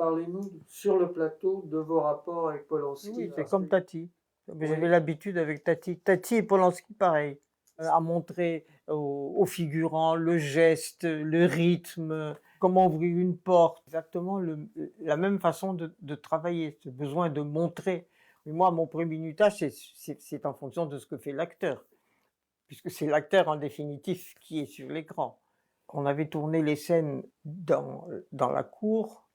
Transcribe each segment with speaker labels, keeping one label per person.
Speaker 1: parlez-nous sur le plateau de vos rapports avec Polanski.
Speaker 2: Oui, c'est
Speaker 1: parce
Speaker 2: comme
Speaker 1: que-
Speaker 2: Tati. J'avais l'habitude avec Tati. Tati et Polanski, pareil. À montrer aux figurants le geste, le rythme, comment ouvrir une porte. Exactement la même façon de travailler, ce besoin de montrer. Mais moi, mon premier minutage, c'est en fonction de ce que fait l'acteur, puisque c'est l'acteur en définitive qui est sur l'écran. On avait tourné les scènes dans la cour.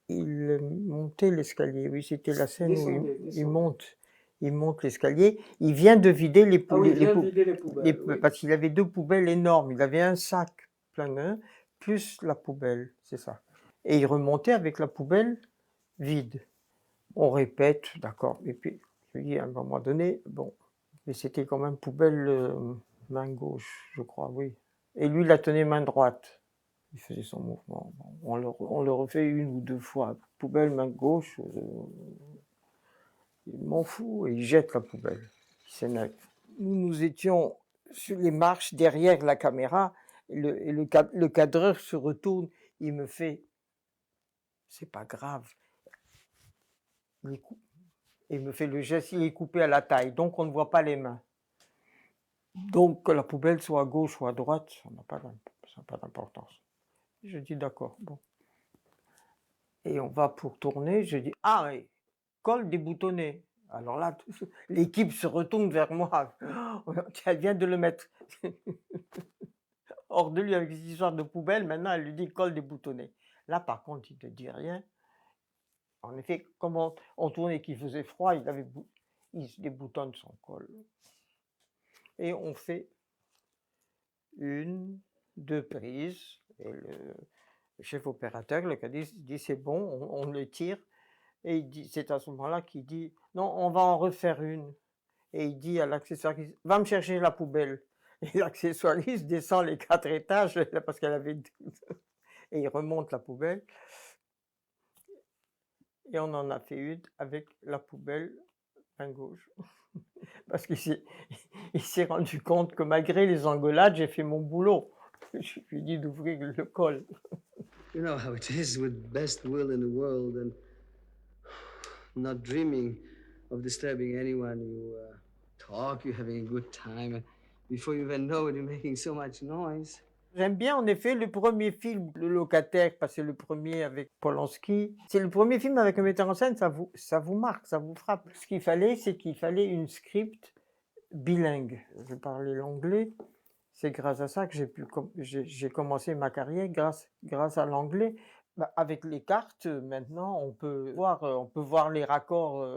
Speaker 2: Il montait l'escalier. Oui, c'était la scène où il monte l'escalier. Il vient de vider les
Speaker 1: Ah oui,
Speaker 2: poubelles.
Speaker 1: il vient de vider les poubelles. Oui.
Speaker 2: Parce qu'il avait 2 poubelles énormes. Il avait un sac plein plus la poubelle, c'est ça. Et il remontait avec la poubelle vide. On répète, d'accord. Et puis, je dis à un moment donné, bon, mais c'était quand même poubelle main gauche, je crois, oui. Et lui, il la tenait main droite. Il faisait son mouvement. Bon, on le refait 1 ou 2 fois. Poubelle main gauche, il m'en fout et il jette la poubelle. Il s'énerve. Nous étions sur les marches derrière la caméra et le cadreur se retourne, il me fait « c'est pas grave ». Il me fait le geste, il est coupé à la taille, donc on ne voit pas les mains. Donc que la poubelle soit à gauche ou à droite, ça n'a pas d'importance. Je dis d'accord, bon. Et on va pour tourner, je dis « ah oui, col déboutonné ». Alors là, l'équipe se retourne vers moi. Elle vient de le mettre hors de lui avec cette histoire de poubelle. Maintenant, elle lui dit col déboutonné. Là, par contre, il ne dit rien. En effet, comme on tournait qu'il faisait froid, il se déboutonne son col. Et on fait 1, 2 prises. Et le chef opérateur, le cadet, dit c'est bon, on le tire. Et c'est à ce moment-là qu'il dit non, on va en refaire 1. Et il dit à l'accessoiriste va me chercher la poubelle. Et l'accessoiriste descend les 4 étages parce qu'elle avait et il remonte la poubelle. Et on en a fait 1 avec la poubelle main gauche. Parce qu'il s'est rendu compte que malgré les engueulades, j'ai fait mon boulot. Je lui ai dit d'ouvrir le col.
Speaker 3: You know how it is with best will in the world and not dreaming of disturbing anyone. You talk, you're having a good time, and before you even know it, you're making so much noise.
Speaker 2: J'aime bien en effet le premier film, Le Locataire, parce que c'est le premier avec Polanski. C'est le premier film avec un metteur en scène, ça vous marque, ça vous frappe. Ce qu'il fallait, c'est qu'il fallait une script bilingue. Je parlais l'anglais. C'est grâce à ça que j'ai commencé ma carrière, grâce à l'anglais. Avec les cartes, maintenant, on peut voir les raccords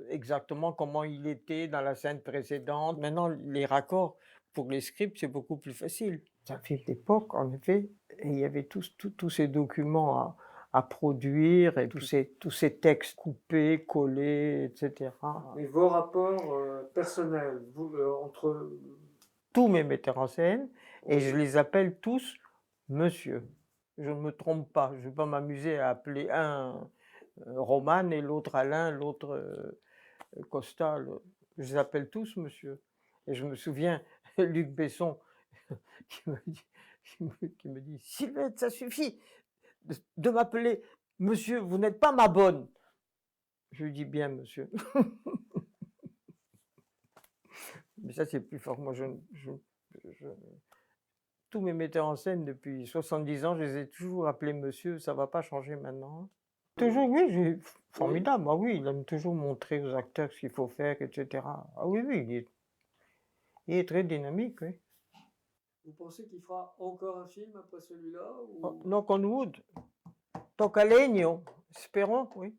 Speaker 2: exactement comment il était dans la scène précédente. Maintenant, les raccords pour les scripts, c'est beaucoup plus facile. C'est un film d'époque, en effet, et il y avait tous ces documents à produire et tous ces textes coupés, collés, etc.
Speaker 1: Et vos rapports personnels, vous, entre...
Speaker 2: Tous mes metteurs en scène, et je les appelle tous monsieur. Je ne me trompe pas, je ne vais pas m'amuser à appeler un Roman et l'autre Alain, l'autre Costa. Je les appelle tous monsieur. Et je me souviens, Luc Besson qui me dit « Sylvette, ça suffit de m'appeler monsieur, vous n'êtes pas ma bonne ». Je lui dis « bien monsieur ». Mais ça c'est plus fort, moi tous mes metteurs en scène depuis 70 ans, je les ai toujours appelés monsieur, ça ne va pas changer maintenant. Toujours, oui, formidable. Ah oui, il aime toujours montrer aux acteurs ce qu'il faut faire, etc. Ah oui, il est très dynamique, oui.
Speaker 1: Vous pensez qu'il fera encore un film après celui-là ou...
Speaker 2: Knock on wood. Toca legno, espérons, oui.